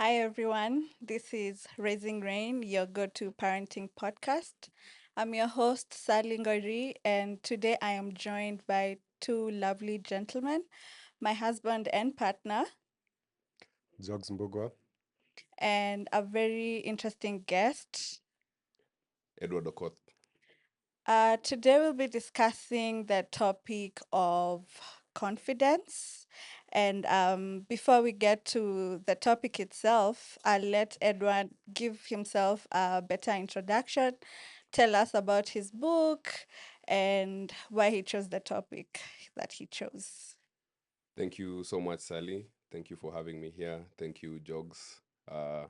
Hi, everyone. This is Raising Rein, your go to parenting podcast. I'm your host, Sally Ngori, and today I am joined by two lovely gentlemen, my husband and partner, Jogs Mbugwa. and a very interesting guest. Edward Okoth. Today we'll be discussing the topic of confidence. And before we get to the topic itself, I'll let Edward give himself a better introduction, tell us about his book, and why he chose the topic that he chose. Thank you so much, Sally. Thank you for having me here. Thank you, Jogs. Uh,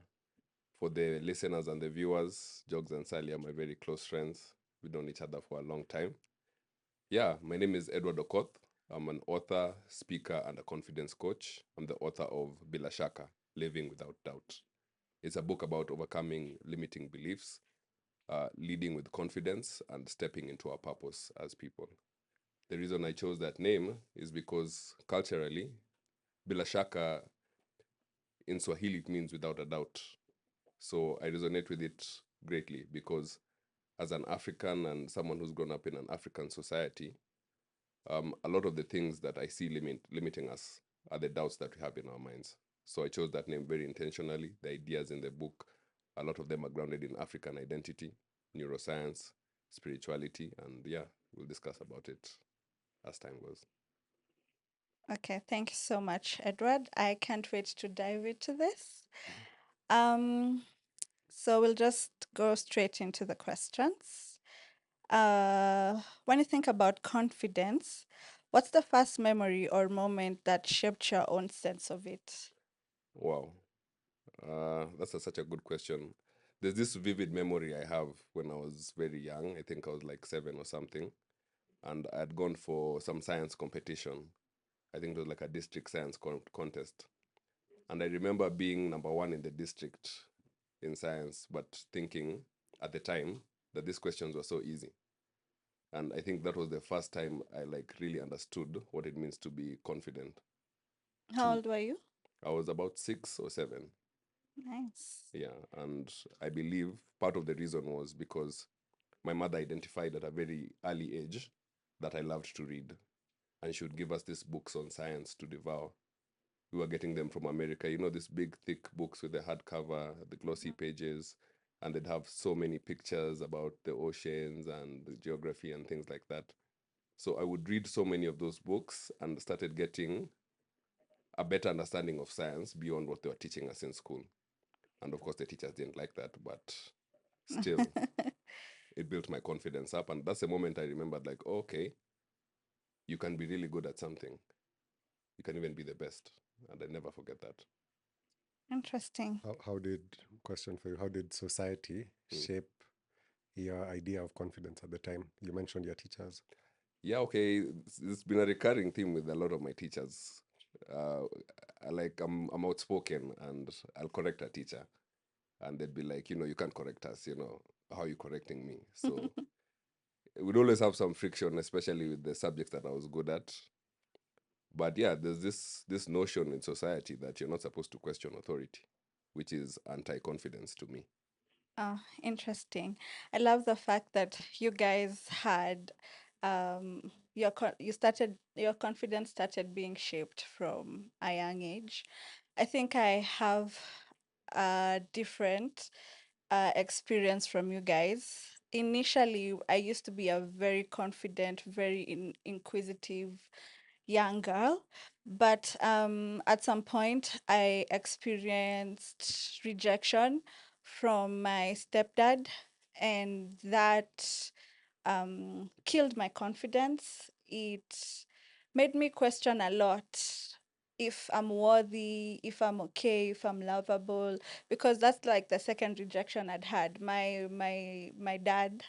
for the listeners and the viewers, Jogs and Sally are my very close friends. We've known each other for a long time. Yeah, my name is Edward Okoth. I'm an author, speaker, and a confidence coach. I'm the author of Bila Shaka, Living Without Doubt. It's a book about overcoming limiting beliefs, leading with confidence, and stepping into our purpose as people. The reason I chose that name is because culturally, Bila Shaka in Swahili it means without a doubt. So I resonate with it greatly because as an African and someone who's grown up in an African society, a lot of the things that I see limiting us are the doubts that we have in our minds. So I chose that name very intentionally. The ideas in the book, a lot of them are grounded in African identity, neuroscience, spirituality, and yeah, we'll discuss about it as time goes. Okay, thank you so much, Edward. I can't wait to dive into this. Um, so we'll just go straight into the questions. When you think about confidence, what's the first memory or moment that shaped your own sense of it? Wow, that's such a good question. There's this vivid memory I have when I was very young. I think I was like 7 or something, and I had gone for some science competition. I think it was like a district science contest, and I remember being number one in the district in science, but thinking at the time that these questions were so easy. And I think that was the first time I like really understood what it means to be confident. How To old were you? I was about 6 or 7. Nice. Yeah, and I believe part of the reason was because my mother identified at a very early age that I loved to read, and she would give us these books on science to devour. We were getting them from America, these big, thick books with the hardcover, the glossy pages, and they'd have so many pictures about the oceans and the geography and things like that. So I would read so many of those books and started getting a better understanding of science beyond what they were teaching us in school. And of course, the teachers didn't like that, but still, it built my confidence up. And that's the moment I remembered, like, oh, okay, you can be really good at something. You can even be the best. And I never forget that. Interesting. How did, question for you, how did society Mm. shape your idea of confidence at the time? You mentioned your teachers. Yeah, okay. It's been a recurring theme with a lot of my teachers. Uh, I'm outspoken and I'll correct a teacher. And they'd be like, you can't correct us, how are you correcting me? So we'd always have some friction, especially with the subjects that I was good at. But yeah, there's this notion in society that you're not supposed to question authority, which is anti-confidence to me. Oh, interesting. I love the fact that you guys had you started your confidence started being shaped from a young age. I think I have a different experience from you guys. Initially, I used to be a very confident, very inquisitive young girl, but at some point, I experienced rejection from my stepdad, and that killed my confidence. It made me question a lot if I'm worthy, if I'm okay, if I'm lovable, because that's like the second rejection I'd had. My dad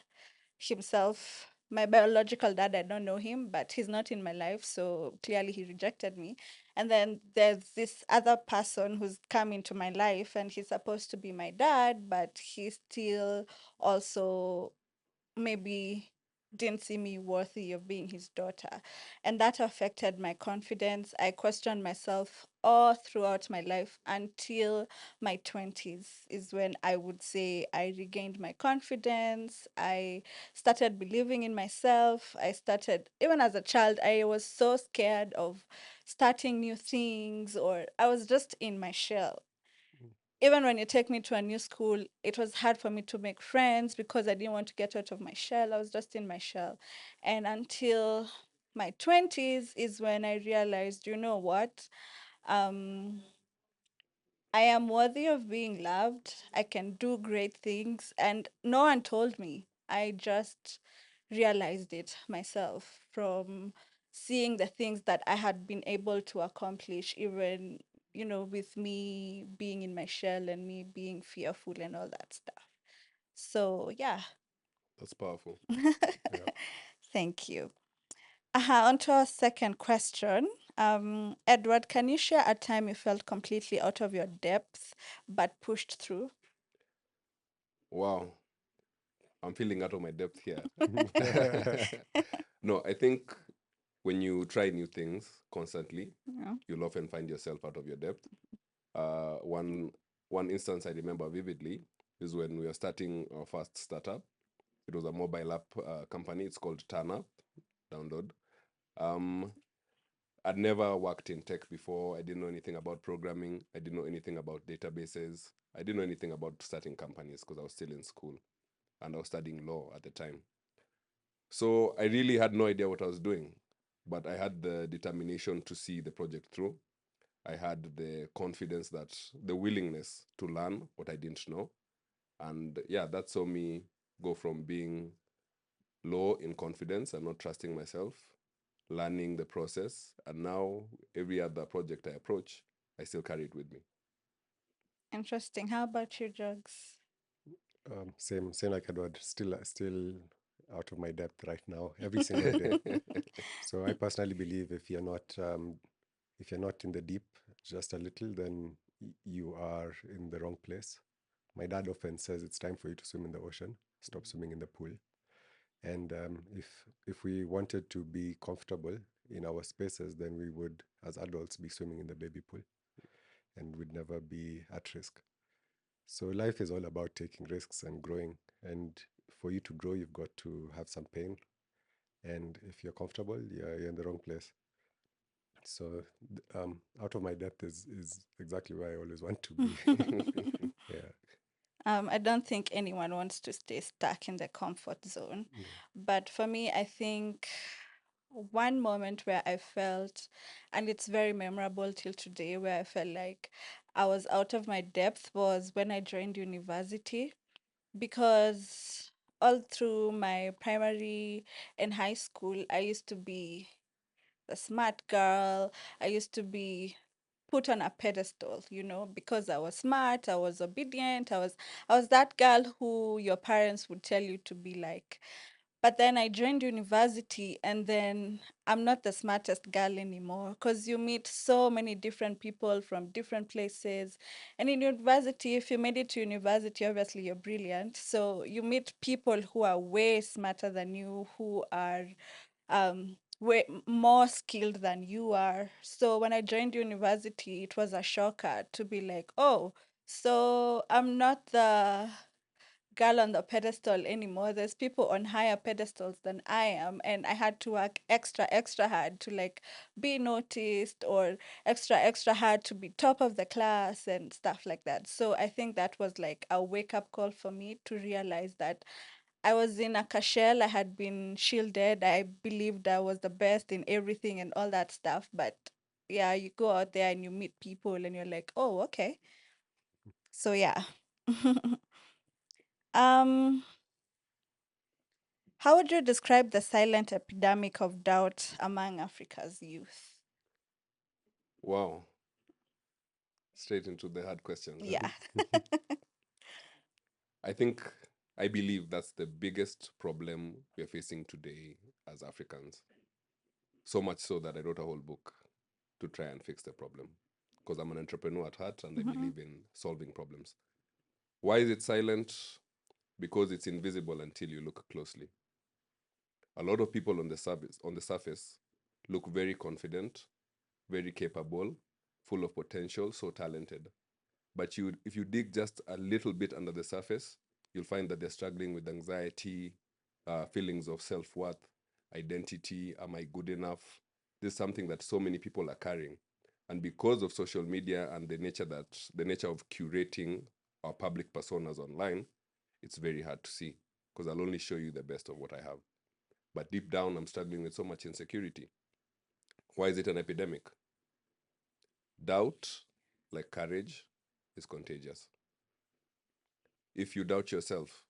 himself, my biological dad, I don't know him, but he's not in my life, so clearly he rejected me. And then there's this other person who's come into my life, and he's supposed to be my dad, but he still also maybe didn't see me worthy of being his daughter. And that affected my confidence. I questioned myself all throughout my life until my 20s, is when I would say I regained my confidence. I started believing in myself. I started, even as a child, I was so scared of starting new things, or I was just in my shell. Even when you take me to a new school, it was hard for me to make friends because I didn't want to get out of my shell. I was just in my shell. And until my 20s is when I realized, you know what? Um, I am worthy of being loved. I can do great things. And no one told me. I just realized it myself from seeing the things that I had been able to accomplish, even, with me being in my shell and me being fearful and all that stuff. So, yeah. That's powerful. Yeah. Thank you. On to our second question. Edward, can you share a time you felt completely out of your depth but pushed through? Wow, I'm feeling out of my depth here. No, I think when you try new things constantly, Yeah. you'll often find yourself out of your depth. Uh, one one instance I remember vividly is when we were starting our first startup. It was a mobile app company. It's called Turn Up. Download. Um, I'd never worked in tech before. I didn't know anything about programming. I didn't know anything about databases. I didn't know anything about starting companies because I was still in school and I was studying law at the time. So I really had no idea what I was doing, but I had the determination to see the project through. I had the confidence, that the willingness to learn what I didn't know. And yeah, that saw me go from being low in confidence and not trusting myself, learning the process. And now every other project I approach, I still carry it with me. Interesting. How about you, Jugs? Same like Edward. Still out of my depth right now, every single day. So I personally believe if you're not in the deep just a little, then you are in the wrong place. My dad often says it's time for you to swim in the ocean. Stop swimming in the pool. And if we wanted to be comfortable in our spaces, then we would, as adults, be swimming in the baby pool, and would never be at risk. So life is all about taking risks and growing. And for you to grow, you've got to have some pain. And if you're comfortable, you're in the wrong place. So out of my depth is exactly where I always want to be. Yeah. I don't think anyone wants to stay stuck in the comfort zone. Yeah. But for me, I think one moment where I felt, and it's very memorable till today, where I felt like I was out of my depth was when I joined university, because all through my primary and high school, I used to be the smart girl. I used to be put on a pedestal, because I was smart, I was obedient, I was that girl who your parents would tell you to be like. But then I joined university, and then I'm not the smartest girl anymore, because you meet so many different people from different places. And in university, if you made it to university, obviously you're brilliant. So you meet people who are way smarter than you, who are way more skilled than you are. So when I joined university, it was a shocker to be like, oh, so I'm not the girl on the pedestal anymore. There's people on higher pedestals than I am, and I had to work extra, extra hard to like be noticed, or extra, extra hard to be top of the class and stuff like that. So I think that was like a wake up call for me to realize that I was in a shell. I had been shielded. I believed I was the best in everything and all that stuff. But yeah, you go out there and you meet people and you're like, oh, okay. So yeah. um, how would you describe the silent epidemic of doubt among Africa's youth? Wow, straight into the hard questions. Yeah. I think, I believe that's the biggest problem we are facing today as Africans. So much so that I wrote a whole book to try and fix the problem, because I'm an entrepreneur at heart and I Mhm. believe in solving problems. Why is it silent? Because it's invisible until you look closely. A lot of people on the surface look very confident, very capable, full of potential, so talented. But if you dig just a little bit under the surface, you'll find that they're struggling with anxiety, feelings of self-worth, identity. Am I good enough? This is something that so many people are carrying. And because of social media and the nature of curating our public personas online, it's very hard to see because I'll only show you the best of what I have. But deep down, I'm struggling with so much insecurity. Why is it an epidemic? Doubt, like courage, is contagious. If you doubt yourself,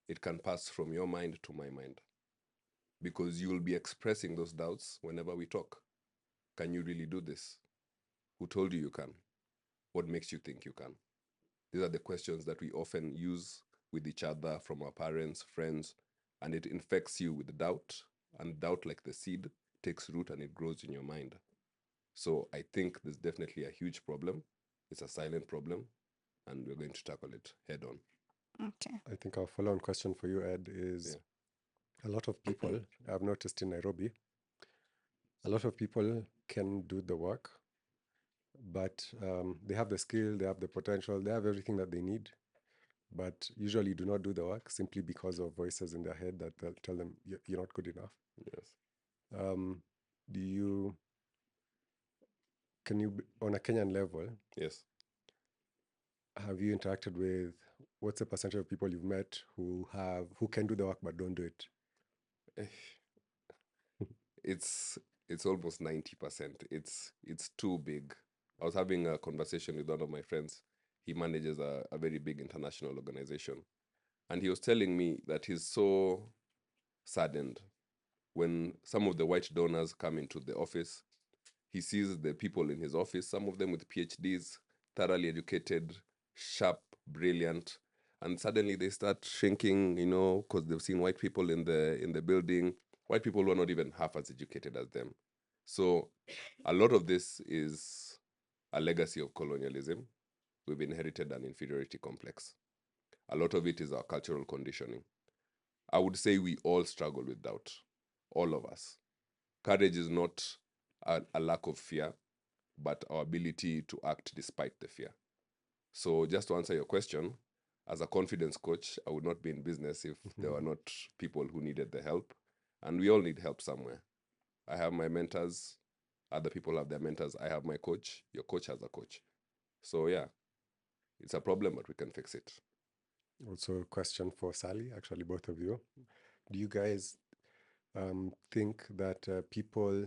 it can pass from your mind to my mind because you will be expressing those doubts whenever we talk. Can you really do this? Who told you you can? What makes you think you can? These are the questions that we often use with each other from our parents, friends, and it infects you with doubt. And doubt, like the seed, takes root and it grows in your mind. So I think there's definitely a huge problem. It's a silent problem, and we're going to tackle it head on. Okay. I think our follow on question for you, Ed, is Yeah. a lot of people, I've noticed in Nairobi, a lot of people can do the work, but they have the skill, they have the potential, they have everything that they need, but usually do not do the work simply because of voices in their head that they'll tell them you're not good enough. Yes. Um, do you, can you, on a Kenyan level, Yes. have you interacted with what's the percentage of people you've met who can do the work but don't do it? Eh, It's it's almost 90%. It's too big. I was having a conversation with one of my friends. He manages a very big international organization. And he was telling me that he's so saddened when some of the white donors come into the office. He sees the people in his office, some of them with PhDs, thoroughly educated, sharp, brilliant, and suddenly they start shrinking, because they've seen white people in the building, white people who are not even half as educated as them. So a lot of this is a legacy of colonialism. We've inherited an inferiority complex. A lot of it is our cultural conditioning. I would say we all struggle with doubt, all of us. Courage is not a lack of fear, but our ability to act despite the fear. So, just to answer your question, as a confidence coach, I would not be in business if there were not people who needed the help. And we all need help somewhere. I have my mentors, other people have their mentors. I have my coach, your coach has a coach. So, yeah, it's a problem, but we can fix it. Also, a question for Sally, actually, both of you. Do you guys think that people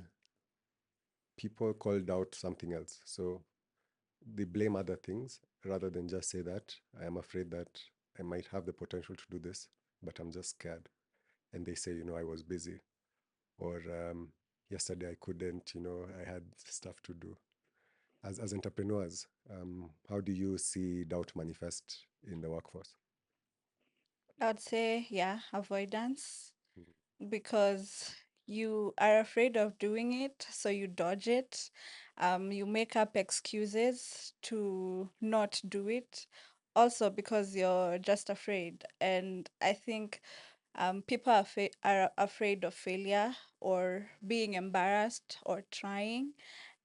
called out something else? So they blame other things rather than just say that I am afraid that I might have the potential to do this, but I'm just scared. And they say, I was busy, or yesterday I couldn't, I had stuff to do. As entrepreneurs, how do you see doubt manifest in the workforce? I'd say, yeah, avoidance, Mm. because you are afraid of doing it, so you dodge it. You make up excuses to not do it, also because you're just afraid. And I think people are afraid of failure or being embarrassed or trying.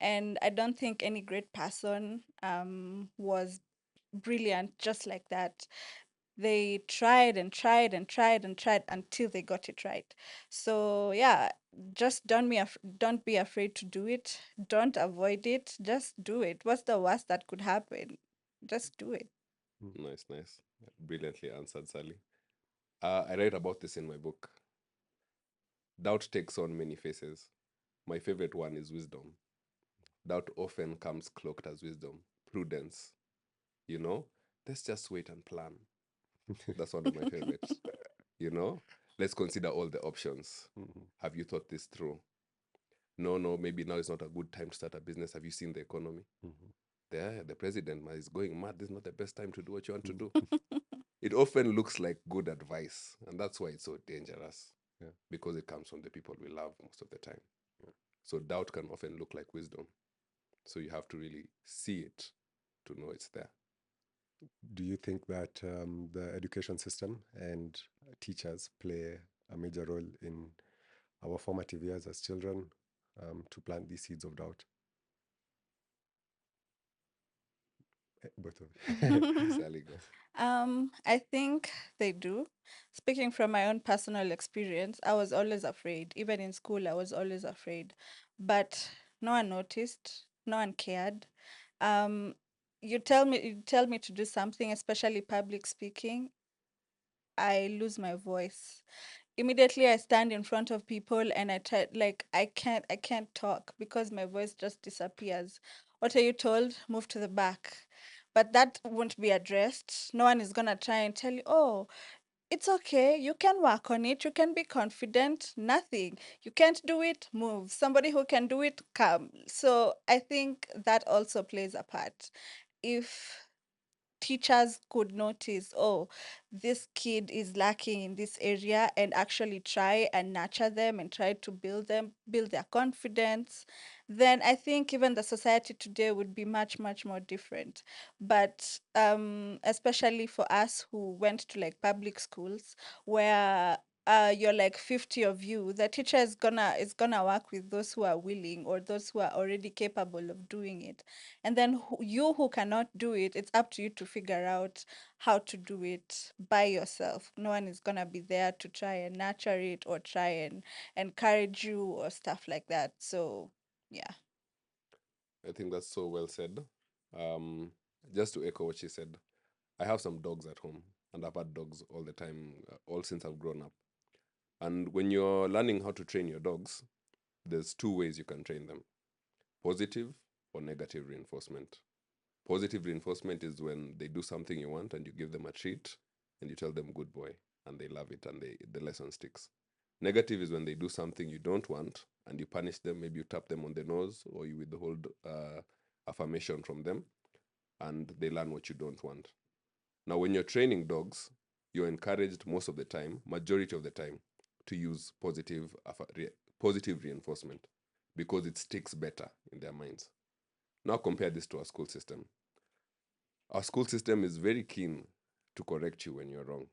And I don't think any great person was brilliant just like that. They tried and tried and tried and tried until they got it right. So yeah, just don't be afraid to do it. Don't avoid it. Just do it. What's the worst that could happen? Just do it. Mm. Nice, nice. Brilliantly answered, Sally. I write about this in my book. Doubt takes on many faces. My favorite one is wisdom. Doubt often comes cloaked as wisdom, prudence, you know? Let's just wait and plan. That's one of my favorites. You know? Let's consider all the options. Mhm. Have you thought this through? No, no, maybe now is not a good time to start a business. Have you seen the economy? Mhm. The president is going mad. This is not the best time to do what you want to Mhm. do. It often looks like good advice, and that's why it's so dangerous Yeah. because it comes from the people we love most of the time. So doubt can often look like wisdom. So you have to really see it to know it's there. Do you think that the education system and teachers play a major role in our formative years as children to plant these seeds of doubt. Both of you. Sally, go. I think they do. Speaking from my own personal experience, I was always afraid. Even in school, I was always afraid. But no one noticed, no one cared. Um, you tell me to do something, especially public speaking, I lose my voice. Immediately I stand in front of people and I try like I can't talk because my voice just disappears. What are you told? Move to the back. But that won't be addressed. No one is gonna try and tell you, oh, it's okay. You can work on it. You can be confident. Nothing. You can't do it. Move. Somebody who can do it, come. So I think that also plays a part. If teachers could notice, oh, this kid is lacking in this area and actually try and nurture them and try to build their confidence, then I think even the society today would be much, much more different. But especially for us who went to like public schools where you're like 50 of you, the teacher is gonna work with those who are willing or those who are already capable of doing it, and then you who cannot do it, it's up to you to figure out how to do it by yourself. No one is going to be there to try and nurture it or try and encourage you or stuff like that. So, yeah. I think that's so well said. Um, just to echo what she said, I have some dogs at home, and I've had dogs all the time, all since I've grown up. And when you're learning how to train your dogs, there's two ways you can train them: positive or negative reinforcement. Positive reinforcement is when they do something you want and you give them a treat and you tell them good boy and they love it and the lesson sticks. Negative is when they do something you don't want and you punish them, maybe you tap them on the nose or you withhold affirmation from them and they learn what you don't want. Now, when you're training dogs, you're encouraged most of the time, majority of the time, to use positive reinforcement because it sticks better in their minds. Now, compare this to our school system. Our school system is very keen to correct you when you're wrong,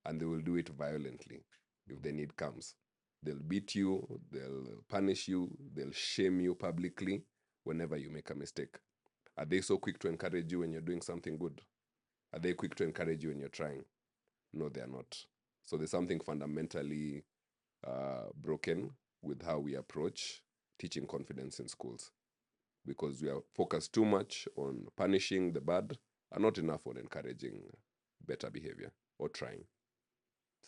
and they will do it violently if the need comes. They'll beat you, they'll punish you, they'll shame you publicly whenever you make a mistake. Are they so quick to encourage you when you're doing something good? Are they quick to encourage you when you're trying? No, they're not. So there's something fundamentally broken with how we approach teaching confidence in schools because we are focused too much on punishing the bad and not enough on encouraging better behavior or trying.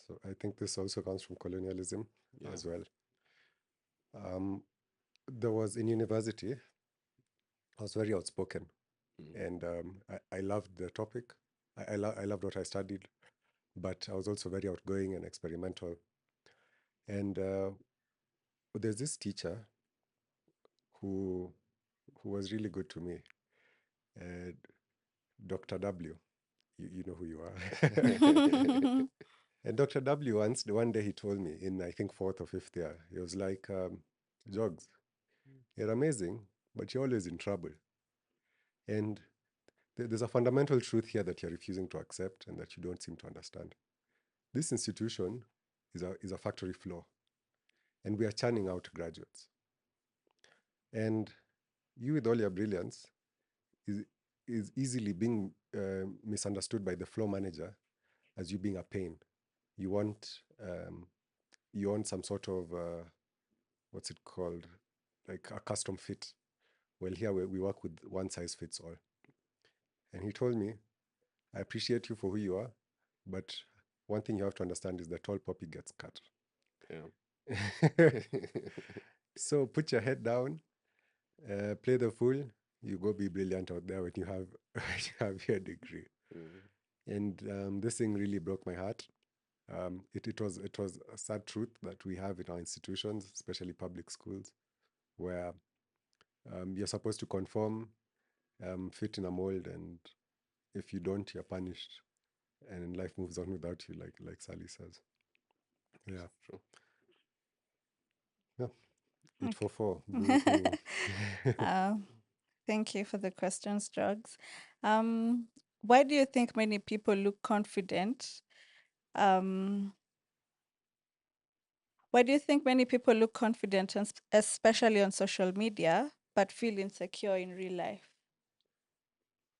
So I think this also comes from colonialism Yeah. as well. Um, there was in university, I was very outspoken, Mm. and I loved the topic. I loved what I studied, but I was also very outgoing and experimental. And there's this teacher who who was really good to me, uh, Dr. W. You know who you are. And Dr. W once, the one day he told me in, I think, fourth or fifth year, he was like, Jogs, you're amazing, but you're always in trouble. And there's a fundamental truth here that you're refusing to accept and that you don't seem to understand. This institution is a factory floor, and we are churning out graduates. And you, with all your brilliance, is, is easily being misunderstood by the floor manager as you being a pain. You want you want some sort of what's it called, like a custom fit. Well, here we work with one size fits all. And he told me, I appreciate you for who you are, but one thing you have to understand is that tall poppy gets cut. Yeah. So put your head down, play the fool. You go be brilliant out there when you have when you have your degree. Mm. And this thing really broke my heart. It was a sad truth that we have in our institutions, especially public schools, where you're supposed to conform, fit in a mold, and if you don't, you're punished, and life moves on without you, like Sally says. Yeah, True. yeah. Eight Okay. four four. Boo hoo. uh, Thank you for the questions, Drugs. Um, why do you think many people look confident? Um, Why do you think many people look confident, and especially on social media, but feel insecure in real life?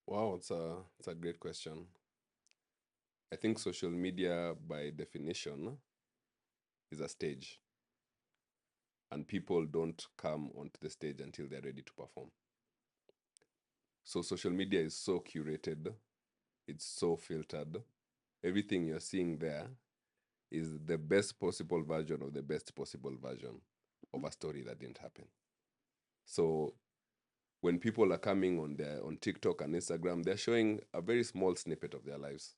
Wow, it's a great question. I think social media, by definition, is a stage, and people don't come onto the stage until they're ready to perform. So social media is so curated, it's so filtered. Everything you're seeing there is the best possible version of the best possible version of a story that didn't happen. So when people are coming on TikTok and Instagram, they're showing a very small snippet of their lives.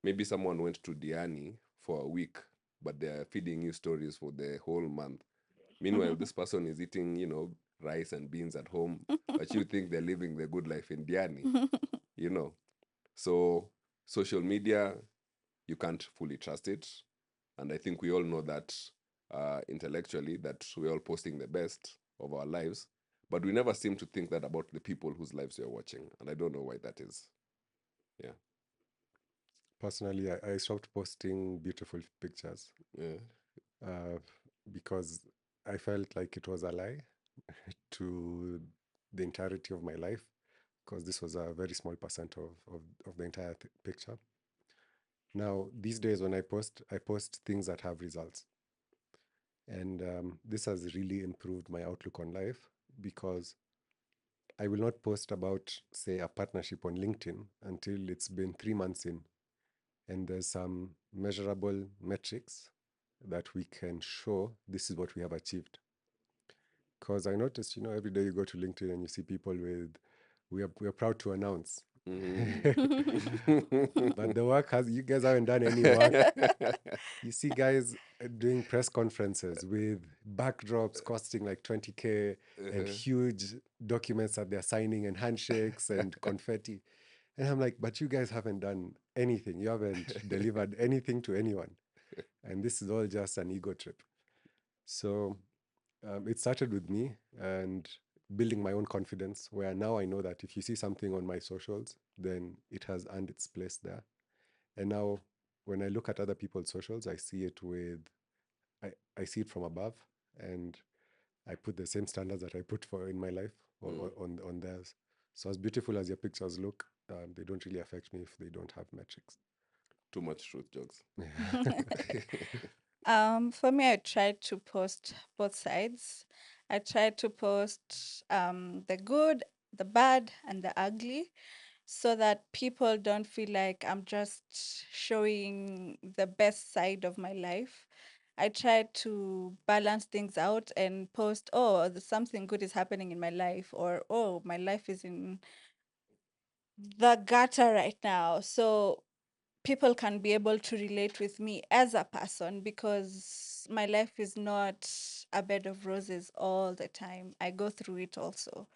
Maybe someone went to Diani for a week, but they're feeding you stories for the whole month. Meanwhile, this person is eating, rice and beans at home, but you think they're living the good life in Diani, you know. So social media, you can't fully trust it. And I think we all know that intellectually, that we're all posting the best of our lives, but we never seem to think that about the people whose lives we're watching. And I don't know why that is. Yeah. Personally, I stopped posting beautiful pictures Yeah. uh, because I felt like it was a lie to the entirety of my life, because this was a very small percent of the entire picture. Now, these days when I post things that have results. And this has really improved my outlook on life, because I will not post about, say, a partnership on LinkedIn until it's been 3 months in and there's some measurable metrics that we can show this is what we have achieved. Because I noticed, every day you go to LinkedIn and you see people with, we are proud to announce. But the work you guys haven't done any work. You see guys doing press conferences with backdrops costing like 20K and Uh-huh. huge documents that they're signing and handshakes and confetti. And I'm like, but you guys haven't done anything. You haven't delivered anything to anyone. And this is all just an ego trip. So it started with me and building my own confidence, where now I know that if you see something on my socials, then it has earned its place there. And now when I look at other people's socials, I see it from above, and I put the same standards that I put for in my life Mm. on theirs. So as beautiful as your pictures look, they don't really affect me if they don't have metrics. Too much truth jokes. For me, I tried to post both sides. I tried to post the good, the bad, and the ugly, so that people don't feel like I'm just showing the best side of my life. I tried to balance things out and post, oh, something good is happening in my life, or oh, my life is in the gutter right now. So people can be able to relate with me as a person, because my life is not a bed of roses all the time. I go through it also.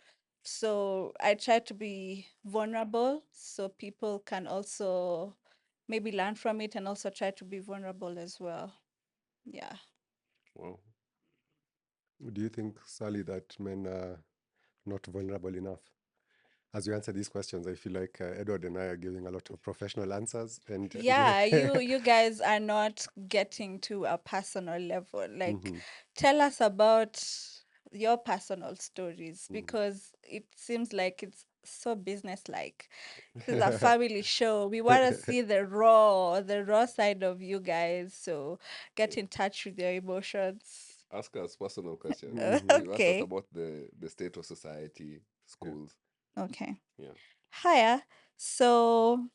So I try to be vulnerable so people can also maybe learn from it and also try to be vulnerable as well. Yeah. Wow. Do you think, Sally, that men are not vulnerable enough? As you answer these questions, I feel like Edward and I are giving a lot of professional answers, and Yeah, you guys are not getting to a personal level. Like, hmm tell us about your personal stories, hmm because it seems like it's so business-like. This is a family show. We want to see the raw side of you guys. So get in touch with your emotions. Ask us personal questions. hmm You asked us Okay. about the state of society, yeah. schools. Okay. Yeah. Hiya. So,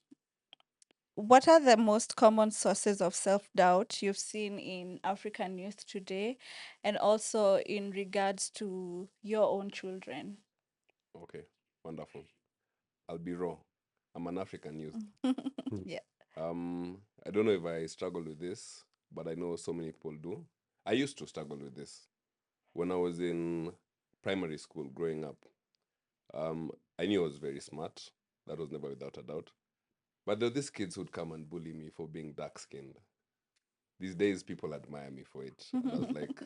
what are the most common sources of self-doubt you've seen in African youth today, and also in regards to your own children? Okay. Wonderful. I'll be raw. I'm an African youth. Yeah. I don't know if I struggle with this, but I know so many people do. I used to struggle with this when I was in primary school growing up. I knew I was very smart. That was never without a doubt. But there were these kids who'd come and bully me for being dark skinned. These days, people admire me for it. And I was like,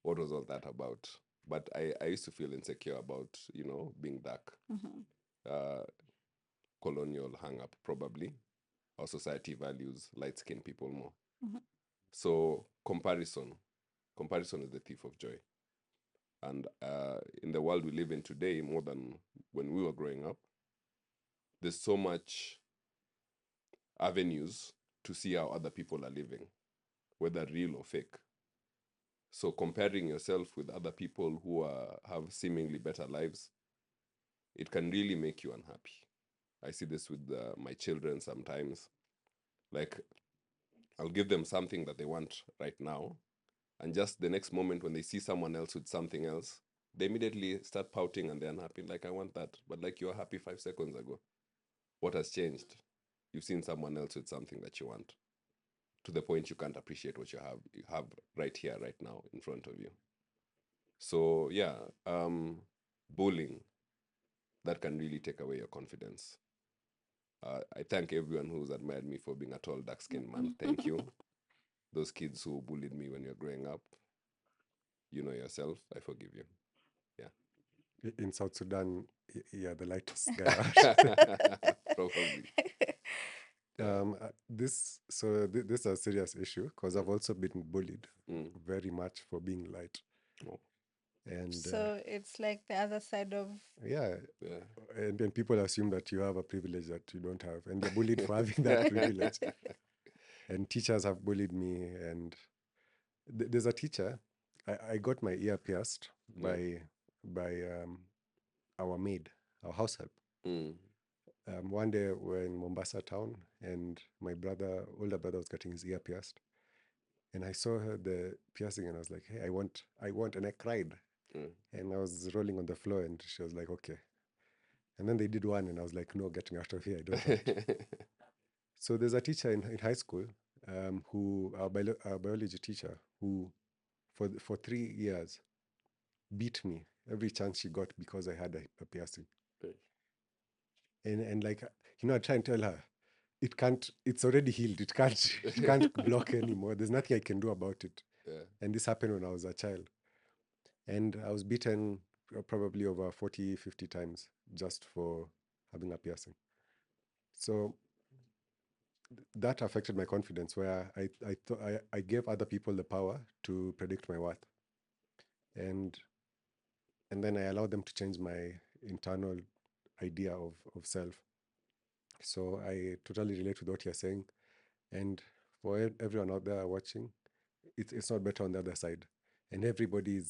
what was all that about? But I used to feel insecure about, being dark. Mhm, Uh, Colonial hang up, probably. Our society values light skinned people more. mhm, So, comparison. Comparison is the thief of joy. And in the world we live in today, more than when we were growing up, there's so much avenues to see how other people are living, whether real or fake. So comparing yourself with other people who have seemingly better lives, it can really make you unhappy. I see this with my children sometimes. Like, I'll give them something that they want right now, and just the next moment when they see someone else with something else, they immediately start pouting and they're unhappy. Like, I want that, but like you were happy 5 seconds ago. What has changed? You've seen someone else with something that you want, to the point you can't appreciate what you have right here, right now, in front of you. So yeah, bullying, that can really take away your confidence. I thank everyone who's admired me for being a tall, dark-skinned man. Thank you. Those kids who bullied me when you're growing up, you know yourself. I forgive you. Yeah. In South Sudan, yeah, the lightest guy out. Probably. Yeah. This is a serious issue because I've also been bullied Mm. very much for being light, Oh, and So it's like the other side of. yeah, yeah. and people assume that you have a privilege that you don't have, and they're bullied for having that privilege. And teachers have bullied me, and there's a teacher. I got my ear pierced Yeah. by our maid, our house help. Mm. One day we're in Mombasa town, and my older brother, was getting his ear pierced, and I saw her the piercing, and I was like, "Hey, I want," and I cried, Mm. and I was rolling on the floor, and she was like, "Okay." And then they did one, and I was like, "No, get me out of here! I don't want." So there's a teacher in high school, who our biology teacher, who for 3 years beat me every chance she got because I had a piercing. And like, I try and tell her, it's already healed. It can't block anymore. There's nothing I can do about it. Yeah. And this happened when I was a child. And I was beaten probably over 40, 50 times just for having a piercing. So that affected my confidence, where I gave other people the power to predict my worth. And and then I allowed them to change my internal idea of self. So I totally relate with what you're saying. And for everyone out there watching, it's not better on the other side. And everybody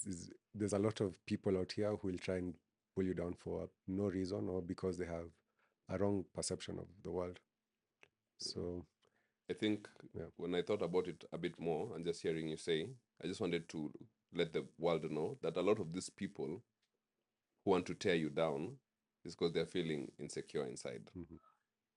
there's a lot of people out here who will try and pull you down for no reason, or because they have a wrong perception of the world. So I think yeah. when I thought about it a bit more and just hearing you say, I just wanted to let the world know that a lot of these people who want to tear you down is because they're feeling insecure inside. Mhm.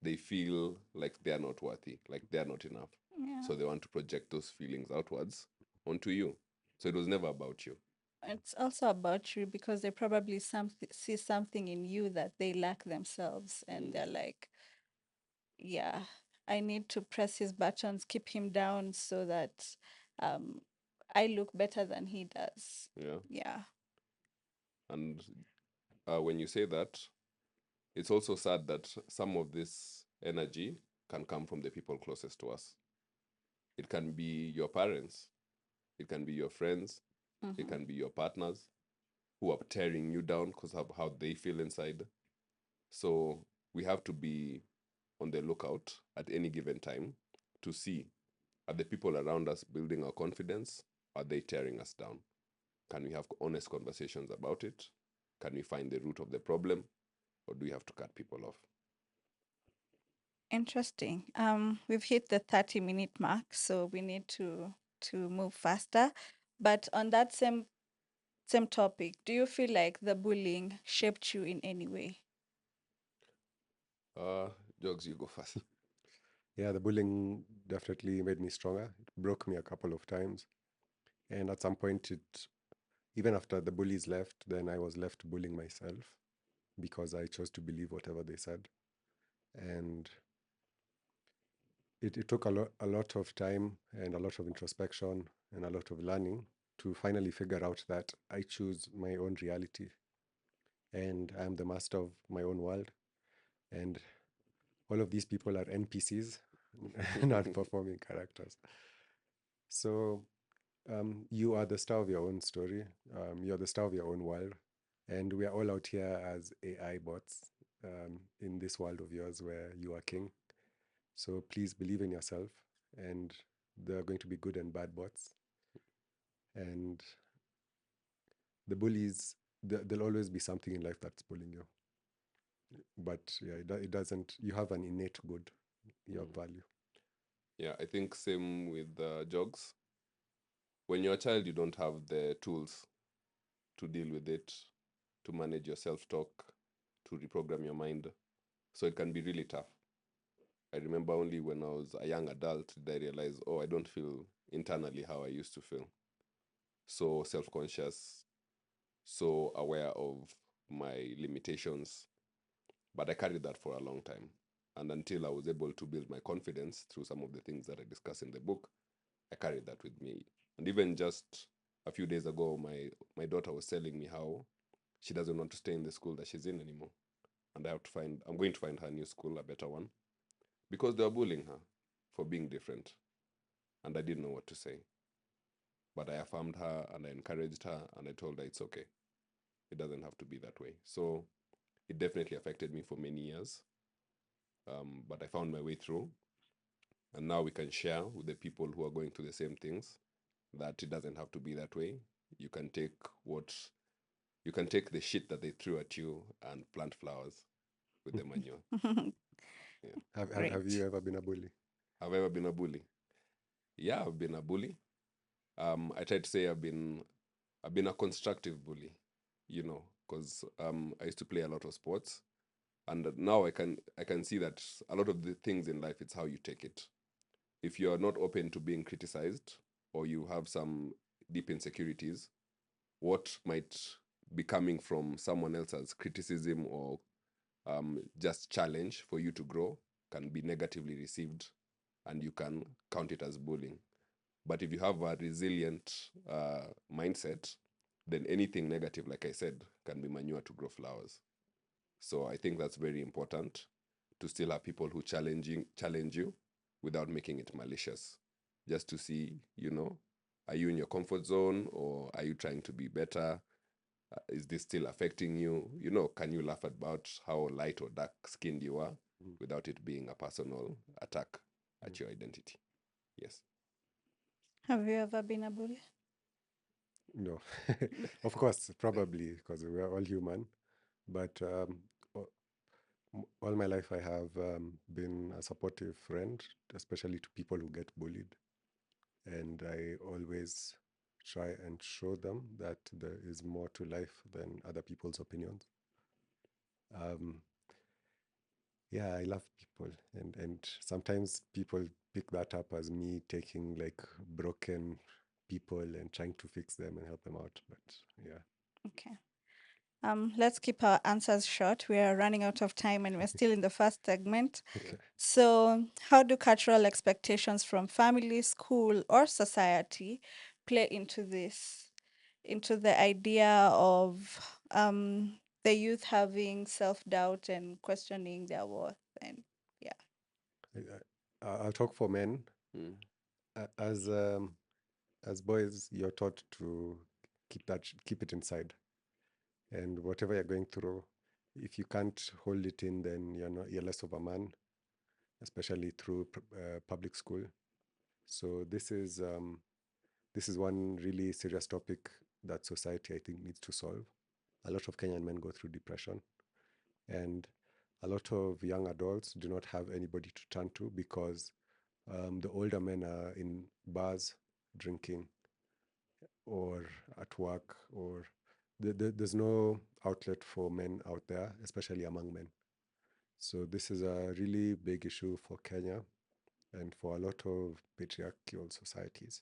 They feel like they're not worthy, like they're not enough. Yeah. So they want to project those feelings outwards onto you. So it was never about you. It's also about you because they probably see something in you that they lack themselves, and Mm. they're like, yeah, I need to press his buttons, keep him down so that um, I look better than he does. Yeah. Yeah. And when you say that, it's also sad that some of this energy can come from the people closest to us. It can be your parents, it can be your friends, it Hmm. can be your partners who are tearing you down because of how they feel inside. So we have to be on the lookout at any given time to see, are the people around us building our confidence? Are they tearing us down? Can we have honest conversations about it? Can we find the root of the problem? Or do we have to cut people off? Interesting. We've hit the 30-minute mark, so we need to move faster. But on that same topic, do you feel like the bullying shaped you in any way? Uh, Jogs, you go first. Yeah, the bullying definitely made me stronger. It broke me a couple of times. And at some point, even after the bullies left, then I was left bullying myself because I chose to believe whatever they said. And it took a lot of time and a lot of introspection and a lot of learning to finally figure out that I choose my own reality and I'm the master of my own world. And all of these people are NPCs, not performing characters. So You are the star of your own story. You're the star of your own world. And we are all out here as AI bots in this world of yours where you are king. So please believe in yourself. And there are going to be good and bad bots. And the bullies, there'll always be something in life that's bullying you. But yeah, it doesn't, you have an innate good, you have Mm. value. Yeah, I think same with jogs. When you're a child, you don't have the tools to deal with it, to manage your self-talk, to reprogram your mind. So it can be really tough. I remember only when I was a young adult did I realize, oh, I don't feel internally how I used to feel. So self-conscious, so aware of my limitations. But I carried that for a long time. And until I was able to build my confidence through some of the things that I discuss in the book, I carried that with me. And even just a few days ago, my daughter was telling me how she doesn't want to stay in the school that she's in anymore. And I'm going to find her new school, a better one, because they were bullying her for being different. And I didn't know what to say. But I affirmed her and I encouraged her and I told her it's okay. It doesn't have to be that way. So it definitely affected me for many years. But I found my way through. And now we can share with the people who are going through the same things that it doesn't have to be that way. You can take what you can take the shit that they threw at you and plant flowers with the manure. Yeah. Have you Great. ever been a bully? Have I ever been a bully? Yeah, I've been a bully. I try to say I've been a constructive bully, because I used to play a lot of sports, and now I can see that a lot of the things in life it's how you take it. If you are not open to being criticized or you have some deep insecurities, what might be coming from someone else's criticism or just challenge for you to grow can be negatively received and you can count it as bullying. But if you have a resilient mindset, then anything negative, like I said, can be manure to grow flowers. So I think that's very important to still have people who challenge you without making it malicious. Just to see, are you in your comfort zone or are you trying to be better? Is this still affecting you? Can you laugh about how light or dark skinned you are Mm, without it being a personal attack mm. at your identity? Yes. Have you ever been a bully? No, of course, probably because we are all human. But a- all my life, I have been a supportive friend, especially to people who get bullied. And I always try and show them that there is more to life than other people's opinions. Um, yeah, I love people, and sometimes people pick that up as me taking like broken people and trying to fix them and help them out. But yeah, Okay. Let's keep our answers short. We are running out of time and we're still in the first segment. Yeah. okay. So, how do cultural expectations from family, school, or society play into this, into the idea of the youth having self-doubt and questioning their worth? And yeah, I'll talk for men. Mm. A- As um, as boys, you're taught to keep it inside, and whatever you're going through, if you can't hold it in, then you're less of a man, especially through public school. So this is one really serious topic that society I think needs to solve. A lot of Kenyan men go through depression, and a lot of young adults do not have anybody to turn to because the older men are in bars drinking or at work, or there's no outlet for men out there, especially among men. So this is a really big issue for Kenya and for a lot of patriarchal societies.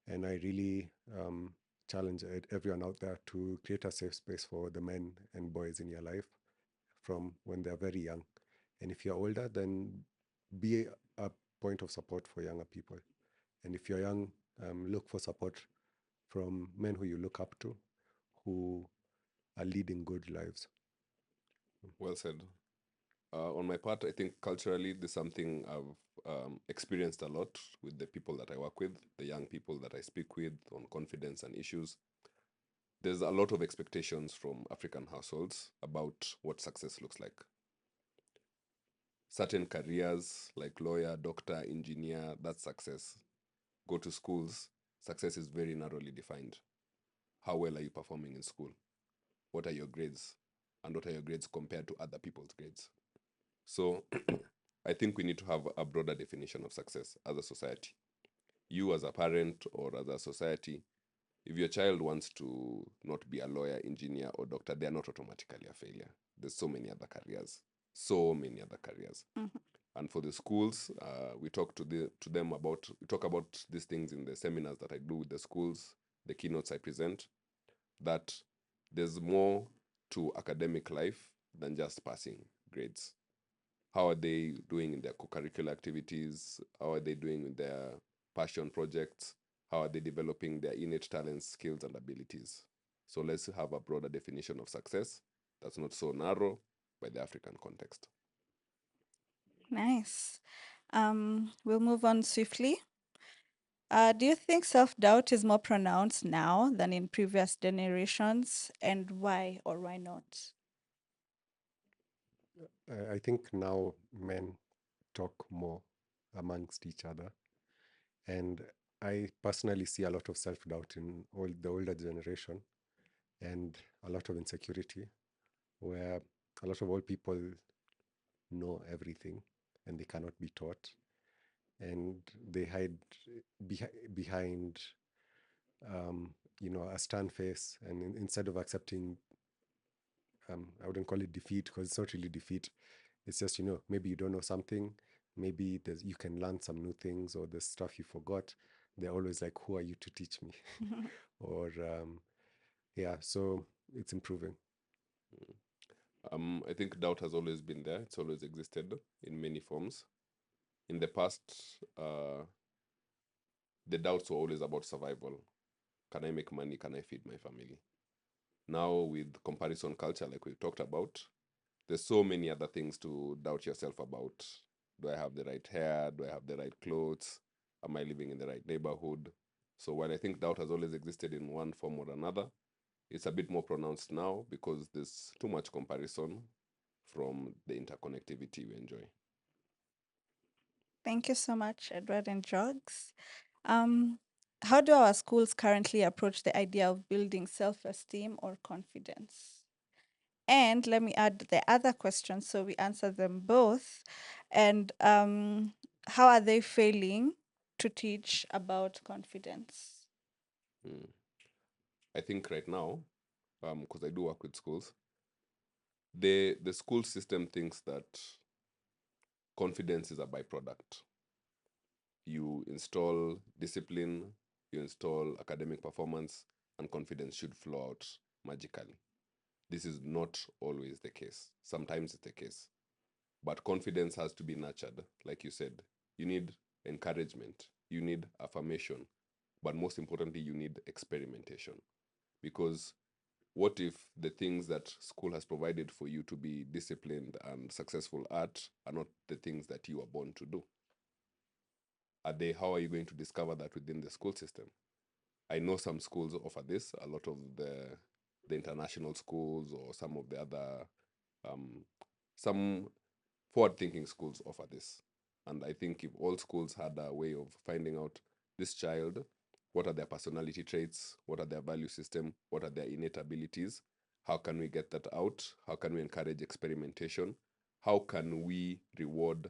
And I really challenge everyone out there to create a safe space for the men and boys in your life from when they're very young. And if you're older, then be a point of support for younger people. And if you're young, look for support from men who you look up to, who are leading good lives. Well said. On my part, I think culturally, this is something I've experienced a lot with the people that I work with, the young people that I speak with on confidence and issues. There's a lot of expectations from African households about what success looks like. Certain careers like lawyer, doctor, engineer, that's success. Go to schools, success is very narrowly defined. How well are you performing in school? What are your grades? And what are your grades compared to other people's grades? So I think we need to have a broader definition of success as a society. You, as a parent or as a society, if your child wants to not be a lawyer, engineer, or doctor, they are not automatically a failure. There's so many other careers, so many other careers. Mhm. And for the schools, we talk to them about we talk about these things in the seminars that I do with the schools, the keynotes I present. That there's more to academic life than just passing grades. How are they doing in their co-curricular activities? How are they doing in their passion projects? How are they developing their innate talents, skills, and abilities? So let's have a broader definition of success that's not so narrow by the African context. Nice. We'll move on swiftly. Do you think self-doubt is more pronounced now than in previous generations, and why or why not? I think now men talk more amongst each other. And I personally see a lot of self doubt in the older generation and a lot of insecurity, where a lot of old people know everything and they cannot be taught. And they hide behind, a stern face. And instead of accepting, I wouldn't call it defeat because it's not really defeat. It's just, maybe you don't know something. Maybe you can learn some new things or the stuff you forgot. They're always like, who are you to teach me? Or, yeah, so it's improving. I think doubt has always been there. It's always existed in many forms. In the past, the doubts were always about survival. Can I make money? Can I feed my family? Now, with comparison culture, like we talked about, there's so many other things to doubt yourself about. Do I have the right hair? Do I have the right clothes? Am I living in the right neighborhood? So while I think doubt has always existed in one form or another, it's a bit more pronounced now because there's too much comparison from the interconnectivity we enjoy. Thank you so much, Edward and Jogs. Um, how do our schools currently approach the idea of building self-esteem or confidence? And let me add the other questions so we answer them both. And how are they failing to teach about confidence? Mm. I think right now, because I do work with schools, the school system thinks that confidence is a byproduct. You install discipline, you install academic performance, and confidence should flow out magically. This is not always the case. Sometimes it's the case. But confidence has to be nurtured, like you said. You need encouragement, you need affirmation, but most importantly, you need experimentation. Because what if the things that school has provided for you to be disciplined and successful at are not the things that you are born to do? Are they, how are you going to discover that within the school system? I know some schools offer this, a lot of the international schools or some of the other um, some forward-thinking schools offer this. And I think if all schools had a way of finding out this child, what are their personality traits, what are their value system, what are their innate abilities, how can we get that out? How can we encourage experimentation? How can we reward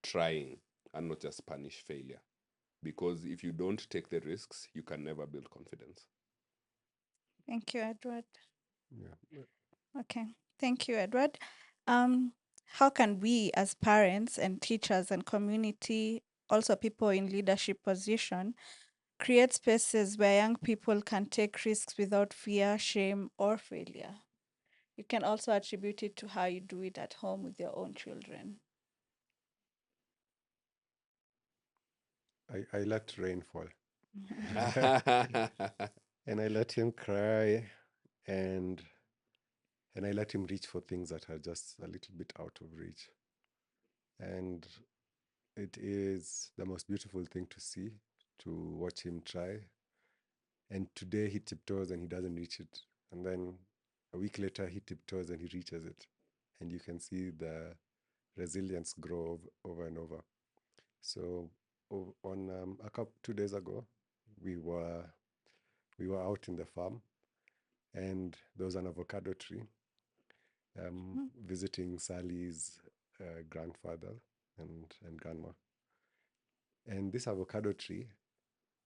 trying and not just punish failure? Because if you don't take the risks, you can never build confidence. Thank you, Edward. Yeah. Okay. Thank you, Edward. Um, how can we as parents and teachers and community, also people in leadership position, create spaces where young people can take risks without fear, shame, or failure? You can also attribute it to how you do it at home with your own children. I let rain fall. And I let him cry and and I let him reach for things that are just a little bit out of reach. And it is the most beautiful thing to see, to watch him try. And today he tiptoes and he doesn't reach it. And then a week later he tiptoes and he reaches it. And you can see the resilience grow over and over. So on a couple 2 days ago, we were we were out in the farm, and there was an avocado tree. Mm. Visiting Sally's grandfather and grandma, and this avocado tree,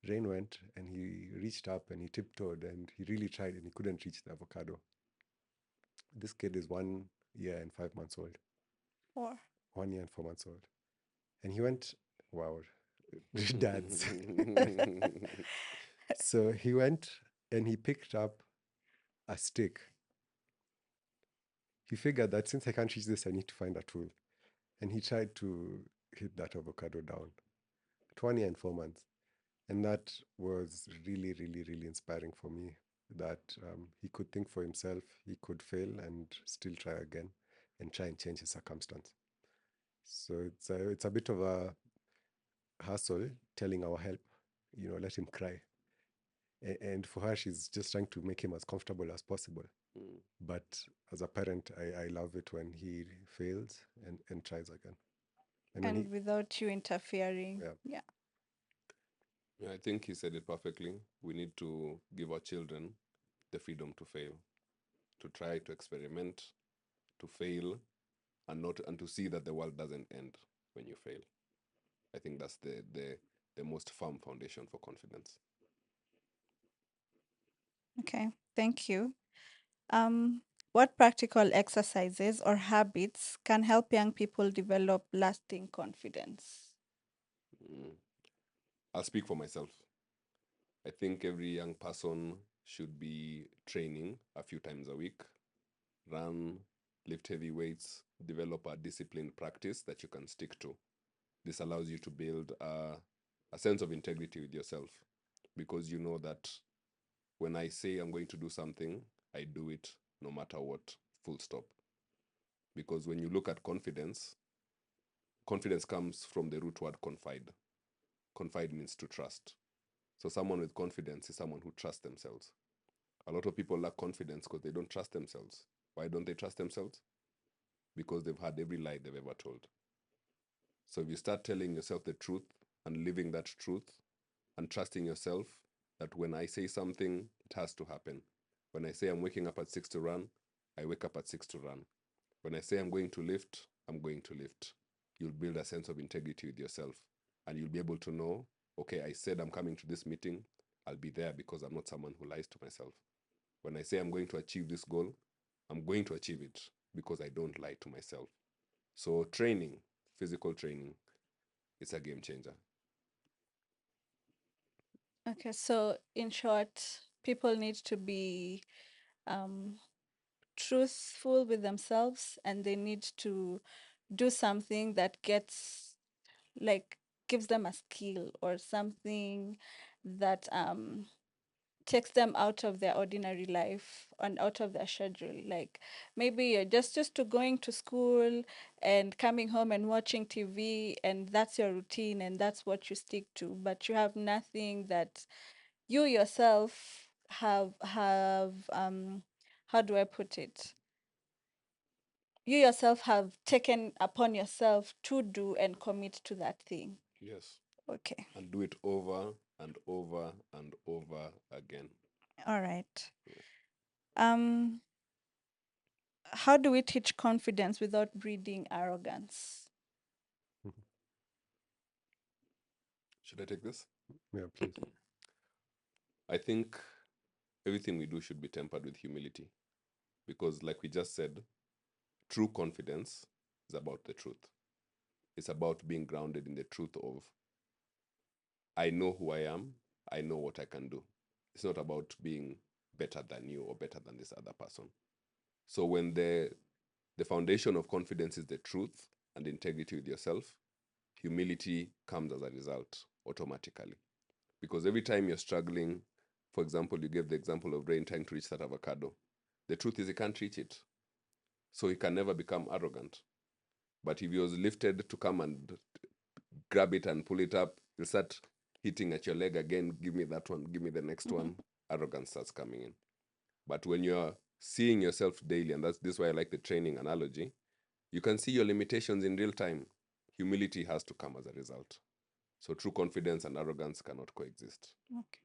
Rain went and he reached up and he tiptoed and he really tried and he couldn't reach the avocado. This kid is 1 year and 5 months old. Or 1 year and 4 months old. And he went, wow, dads. So he went and he picked up a stick. He figured that since I can't reach this, I need to find a tool. And he tried to hit that avocado down. 1 year and 4 months. And that was really, really, really inspiring for me, that he could think for himself, he could fail and still try again and try and change his circumstance. So it's a bit of a hustle telling our help, let him cry. And for her, she's just trying to make him as comfortable as possible. Mm. But as a parent, I love it when he fails and tries again. And when he, and without you interfering. yeah, Yeah. Yeah, I think he said it perfectly. We need to give our children the freedom to fail, to try, to experiment, to fail, and to see that the world doesn't end when you fail. I think that's the most firm foundation for confidence. Okay. Thank you. Um, what practical exercises or habits can help young people develop lasting confidence? Mm. I'll speak for myself. I think every young person should be training a few times a week, run, lift heavy weights, develop a disciplined practice that you can stick to. This allows you to build a sense of integrity with yourself, because you know that when I say I'm going to do something, I do it no matter what, full stop. Because when you look at confidence, confidence comes from the root word confide. Confide means to trust. So someone with confidence is someone who trusts themselves. A lot of people lack confidence because they don't trust themselves. Why don't they trust themselves? Because they've had every lie they've ever told. So if you start telling yourself the truth and living that truth and trusting yourself that when I say something, it has to happen. When I say I'm waking up at 6 to run, I wake up at 6 to run. When I say I'm going to lift, I'm going to lift. You'll build a sense of integrity with yourself, and you'll be able to know, okay, I said I'm coming to this meeting, I'll be there because I'm not someone who lies to myself. When I say I'm going to achieve this goal, I'm going to achieve it because I don't lie to myself. So training, physical training, it's a game changer. Okay, so in short, people need to be um, truthful with themselves and they need to do something that gets like gives them a skill or something that takes them out of their ordinary life and out of their schedule. Like maybe you're just to going to school and coming home and watching TV and that's your routine and that's what you stick to, but you have nothing that you yourself have how do I put it? You yourself have taken upon yourself to do and commit to that thing. Yes. Okay. And do it over and over and over again. All right. Yeah. Um, how do we teach confidence without breeding arrogance? Should I take this? yeah, please. I think everything we do should be tempered with humility, because, like we just said, true confidence is about the truth. It's about being grounded in the truth of, I know who I am, I know what I can do. It's not about being better than you or better than this other person. So when the foundation of confidence is the truth and integrity with yourself, humility comes as a result automatically. Because every time you're struggling, for example, you gave the example of Rain trying to reach that avocado. The truth is he can't reach it. So he can never become arrogant. But if he was lifted to come and grab it and pull it up, he'll start hitting at your leg again. Give me that one, give me the next Mhm. one. Arrogance starts coming in. But when you're seeing yourself daily, and that's this why I like the training analogy, you can see your limitations in real time. Humility has to come as a result. So true confidence and arrogance cannot coexist. Okay.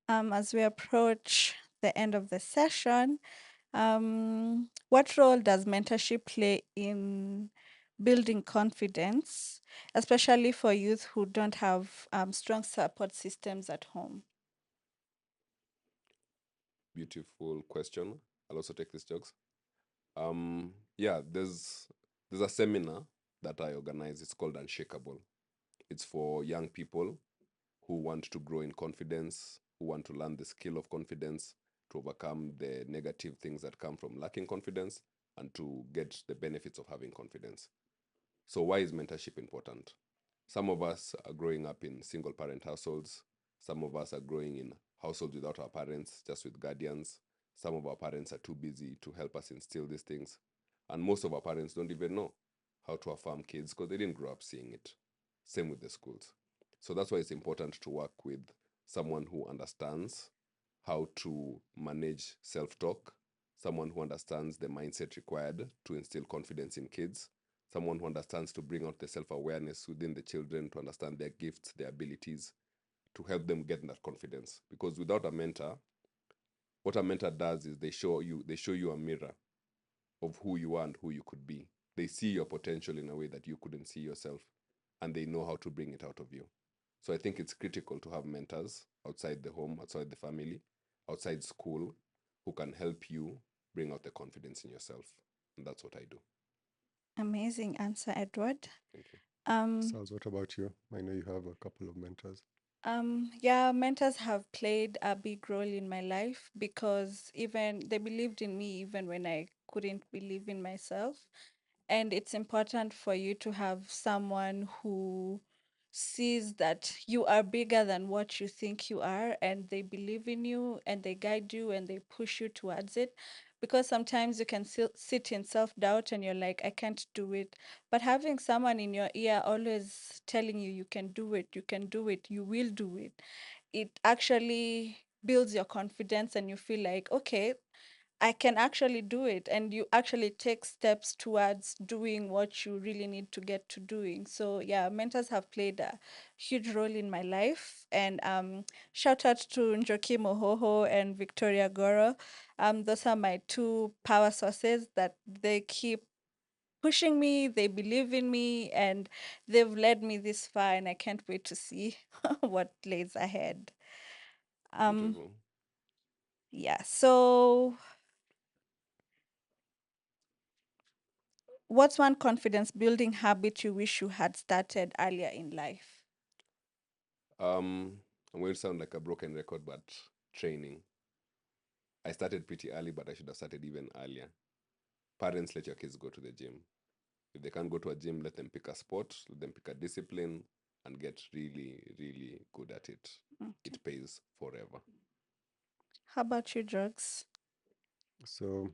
As we approach the end of the session, what role does mentorship play in building confidence, especially for youth who don't have strong support systems at home? Beautiful question. I'll also take these jokes. Yeah, there's a seminar that I organize. It's called Unshakable. It's for young people who want to grow in confidence, who want to learn the skill of confidence, to overcome the negative things that come from lacking confidence, and to get the benefits of having confidence. So, why is mentorship important? Some of us are growing up in single parent households. Some of us are growing in households without our parents, just with guardians. Some of our parents are too busy to help us instill these things. And most of our parents don't even know how to affirm kids because they didn't grow up seeing it. Same with the schools. So that's why it's important to work with someone who understands how to manage self talk, someone who understands the mindset required to instill confidence in kids, someone who understands to bring out the self awareness within the children, to understand their gifts, their abilities, to help them get that confidence. Because without a mentor, what a mentor does is they show you a mirror of who you are and who you could be. They see your potential in a way that you couldn't see yourself, and they know how to bring it out of you. So I think it's critical to have mentors outside the home, outside the family, outside school, who can help you bring out the confidence in yourself. And that's what I do. Amazing answer, Edward. Thank you. Um, Sals, what about you? I know you have a couple of mentors. yeah, mentors have played a big role in my life because even they believed in me even when I couldn't believe in myself. And it's important for you to have someone who sees that you are bigger than what you think you are, and they believe in you and they guide you and they push you towards it. Because sometimes you can sit in self doubt and you're like, I can't do it. But having someone in your ear always telling you, you can do it, you can do it, you will do it, it actually builds your confidence and you feel like, okay, I can actually do it. And you actually take steps towards doing what you really need to get to doing. So, yeah, mentors have played a huge role in my life. And shout out to Njoki Mohoho and Victoria Goro. Those are my two power sources that they keep pushing me, they believe in me, and they've led me this far. And I can't wait to see what lays ahead. Um, Beautiful. yeah, so what's one confidence building habit you wish you had started earlier in life? Um, I'm going to sound like a broken record, but training. I started pretty early, but I should have started even earlier. Parents, let your kids go to the gym. If they can't go to a gym, let them pick a sport, let them pick a discipline, and get really, really good at it. Okay. It pays forever. How about you, drugs? So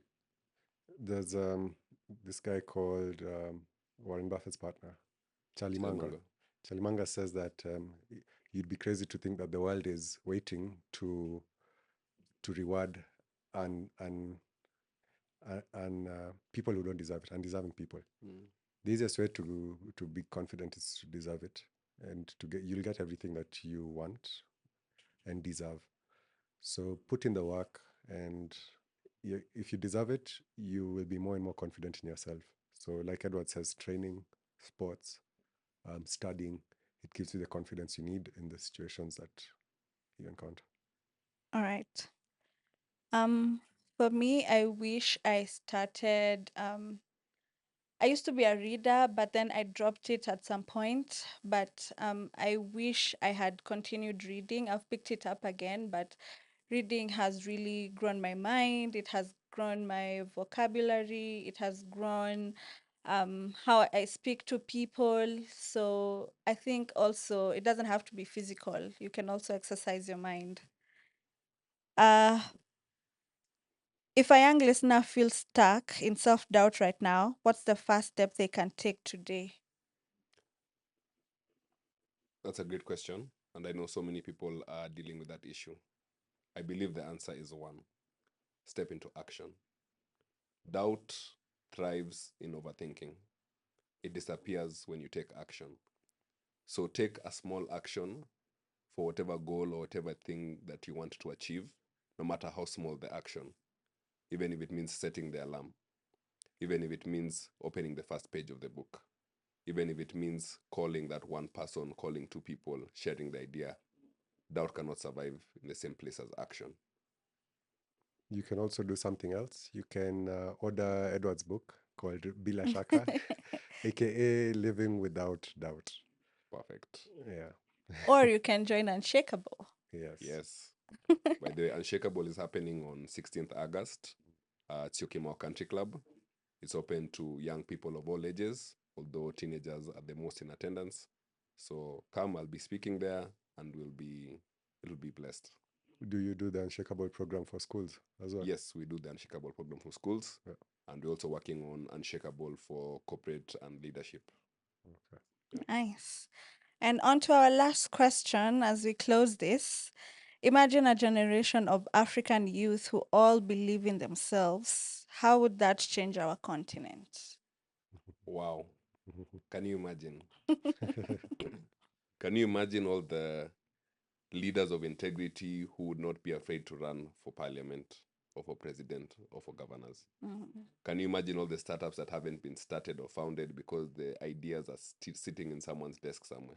there's this guy called Warren Buffett's partner, Charlie Munger. Chalimunga. Charlie Munger says that you'd be crazy to think that the world is waiting to reward and people who don't deserve it, undeserving people. Mm. The easiest way to be confident is to deserve it, and to get you'll get everything that you want and deserve. So put in the work, and if you deserve it, you will be more and more confident in yourself. So, like Edward says, training, sports, studying, it gives you the confidence you need in the situations that you encounter. All right. Um, for me, I wish I started. I used to be a reader, but then I dropped it at some point. But I wish I had continued reading. I've picked it up again, but reading has really grown my mind. It has grown my vocabulary. It has grown how I speak to people. So I think also it doesn't have to be physical. You can also exercise your mind. Uh, If a young listener feels stuck in self doubt right now, what's the first step they can take today? That's a great question. And I know so many people are dealing with that issue. I believe the answer is one: step into action. Doubt thrives in overthinking, it disappears when you take action. So take a small action for whatever goal or whatever thing that you want to achieve, no matter how small the action, even if it means setting the alarm, even if it means opening the first page of the book, even if it means calling that one person, calling two people, sharing the idea. Doubt cannot survive in the same place as action. You can also do something else. You can order Edward's book called Bila Shaka, aka Living Without Doubt. Perfect. Yeah. Or you can join Unshakable. Yes. Yes. By the way, Unshakable is happening on 16th August at Syokimau Country Club. It's open to young people of all ages, although teenagers are the most in attendance. So come, I'll be speaking there, and it'll be blessed. Do you do the Unshakable program for schools as well? Yes, we do the Unshakable program for schools, Yeah. and we're also working on Unshakable for corporate and leadership. Okay. Yeah. Nice. And on to our last question as we close this. Imagine a generation of African youth who all believe in themselves. How would that change our continent? Wow. Can you imagine? Can you imagine all the leaders of integrity who would not be afraid to run for parliament or for president or for governors? Mhm. Can you imagine all the startups that haven't been started or founded because the ideas are still sitting in someone's desk somewhere?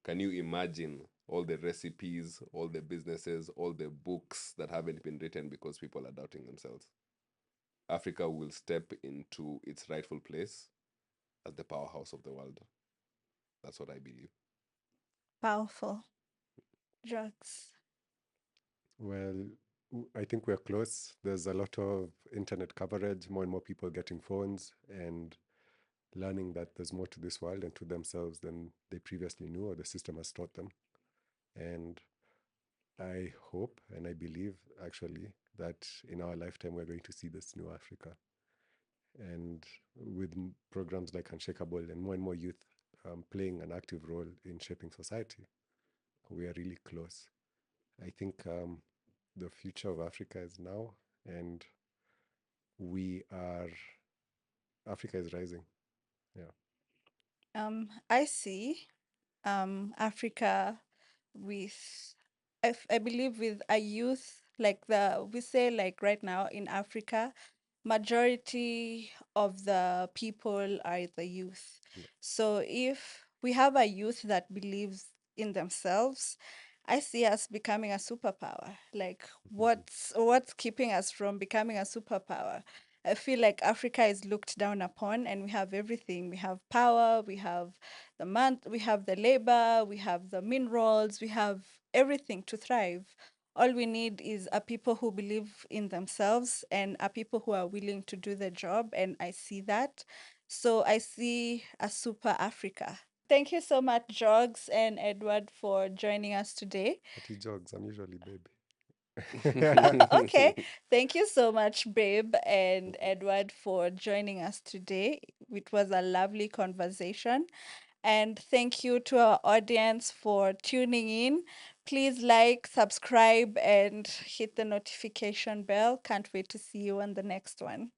Can you imagine all the recipes, all the businesses, all the books that haven't been written because people are doubting themselves? Africa will step into its rightful place as the powerhouse of the world. That's what I believe. Powerful. Drugs. Well, I think we're close. There's a lot of internet coverage, more and more people getting phones and learning that there's more to this world and to themselves than they previously knew or the system has taught them. And I hope and I believe actually that in our lifetime we're going to see this new Africa. And with programs like Unshakable and more youth playing an active role in shaping society, we are really close. I think the future of Africa is now, and we are, Africa is rising. Yeah. I see Africa with I believe with a youth like the we say like right now in Africa, majority of the people are the youth. Yeah. So if we have a youth that believes in themselves, I see us becoming a superpower. Like what's keeping us from becoming a superpower? I feel like Africa is looked down upon and we have everything. We have power, we have we have the labor, we have the minerals, we have everything to thrive. All we need is a people who believe in themselves and a people who are willing to do the job. And I see that. So I see a super Africa. Thank you so much, Jogs and Edward, for joining us today. But he jogs, I'm usually baby. Okay. Thank you so much, Babe and Edward, for joining us today. It was a lovely conversation. And thank you to our audience for tuning in. Please like, subscribe, and hit the notification bell. Can't wait to see you on the next one.